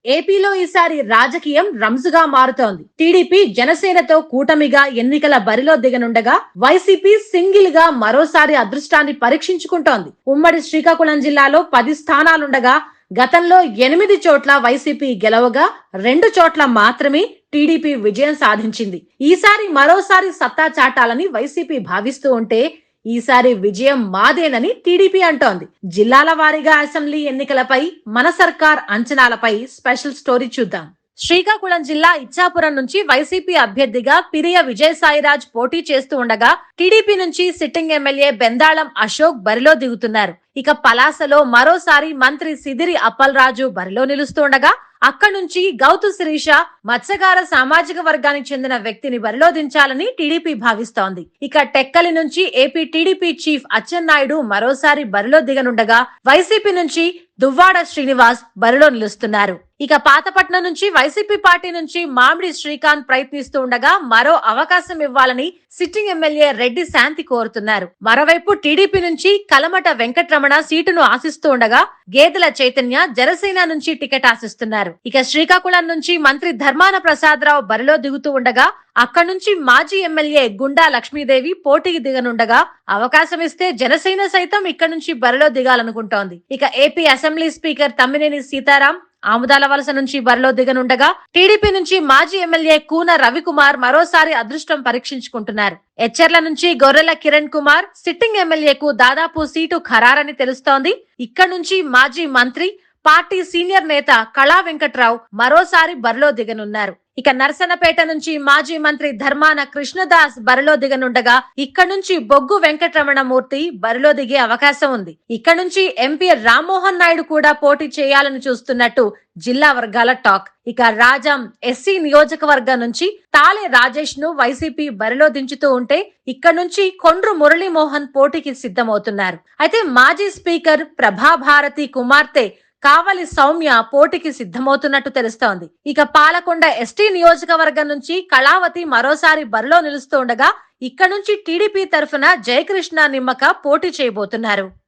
ఏపీలో ఈసారి రాజకీయం రంజుగా మారుతోంది. టీడీపీ జనసేనతో కూటమిగా ఎన్నికల బరిలో దిగనుండగా వైసీపీ సింగిల్ గా మరోసారి అదృష్టాన్ని పరీక్షించుకుంటోంది. ఉమ్మడి శ్రీకాకుళం జిల్లాలో 10 స్థానాలుండగా గతంలో 8 చోట్ల వైసీపీ గెలవగా 2 చోట్ల మాత్రమే టీడీపీ విజయం సాధించింది. ఈసారి మరోసారి సత్తా చాటాలని వైసీపీ భావిస్తూ ఉంటే ఈసారి విజయం మాదేనని టీడీపీ అంటోంది. జిల్లాల వారీగా అసెంబ్లీ ఎన్నికలపై మన సర్కార్ అంచనాలపై స్పెషల్ స్టోరీ చూద్దాం. శ్రీకాకుళం జిల్లా ఇచ్చాపురం నుంచి వైసీపీ అభ్యర్థిగా పిరియ విజయసాయిరాజ్ పోటీ చేస్తూ ఉండగా టీడీపీ నుంచి సిట్టింగ్ ఎమ్మెల్యే బెందాళం అశోక్ బరిలో దిగుతున్నారు. ఇక పలాసలో మరోసారి మంత్రి సిదిరి అప్పలరాజు బరిలో నిలుస్తుండగా అక్కడి నుంచి గౌతు శిరీష మత్స్యకార సామాజిక వర్గానికి చెందిన వ్యక్తిని బరిలో దించాలని టీడీపీ భావిస్తోంది. ఇక టెక్కలి నుంచి ఏపీ టీడీపీ చీఫ్ అచ్చెన్నాయుడు మరోసారి బరిలో దిగనుండగా వైసీపీ నుంచి దువ్వాడ శ్రీనివాస్ బరిలో నిలుస్తున్నారు. ఇక పాతపట్నం నుంచి వైసీపీ పార్టీ నుంచి మామిడి శ్రీకాంత్ ప్రయత్నిస్తూ ఉండగా మరో అవకాశం ఇవ్వాలని సిట్టింగ్ ఎమ్మెల్యే రెడ్డి శాంతి కోరుతున్నారు. మరోవైపు టీడీపీ నుంచి కలమట వెంకట్రమణ సీటును ఆశిస్తూ ఉండగా గేదెల చైతన్య జనసేన నుంచి టికెట్ ఆశిస్తున్నారు. ఇక శ్రీకాకుళం నుంచి మంత్రి ధర్మాన ప్రసాదరావు బరిలో దిగుతూ ఉండగా అక్కడి నుంచి మాజీ ఎమ్మెల్యే గుండా లక్ష్మీదేవి పోటీకి దిగనుండగా అవకాశం ఇస్తే జనసేన సైతం ఇక్కడి నుంచి బరిలో దిగాలనుకుంటోంది. ఇక AP assembly speaker Tammineni Seetharam Amudalavalasa నుంచి బరిలో దిగనుండగా టీడీపీ నుంచి మాజీ ఎమ్మెల్యే కూన రవికుమార్ మరోసారి అదృష్టం పరీక్షించుకుంటున్నారు. ఎచ్చెర్ల నుంచి గొర్రెల కిరణ్ కుమార్ సిట్టింగ్ ఎమ్మెల్యేకు దాదాపు సీటు ఖరారని తెలుస్తోంది. ఇక్కడి నుంచి మాజీ మంత్రి పార్టీ సీనియర్ నేత కళా వెంకట్రావు మరోసారి బరిలో దిగనున్నారు. ఇక నర్సన్నపేట నుంచి మాజీ మంత్రి ధర్మాన కృష్ణదాస్ బరిలో దిగనుండగా ఇక్కడి నుంచి బొగ్గు వెంకటరమణమూర్తి బరిలో దిగే అవకాశం ఉంది. ఇక్కడ నుంచి ఎంపీ రామ్మోహన్ నాయుడు కూడా పోటీ చేయాలని చూస్తున్నట్టు జిల్లా వర్గాల టాక్. ఇక రాజాం ఎస్సీ నియోజకవర్గం నుంచి తాలే రాజేష్ ను వైసీపీ బరిలో దించుతూ ఉంటే ఇక్కడ నుంచి కొండ్రు మురళీమోహన్ పోటీకి సిద్ధమవుతున్నారు. అయితే మాజీ స్పీకర్ ప్రభాభారతి కుమార్తె కావలి సౌమ్య పోటీకి సిద్ధమవుతున్నట్టు తెలుస్తోంది. ఇక పాలకొండ ఎస్టీ నియోజకవర్గం నుంచి కళావతి మరోసారి బరిలో నిలుస్తుండగా ఇక్కడ నుంచి టీడీపీ తరఫున జయకృష్ణ నిమ్మక పోటీ చేయబోతున్నారు.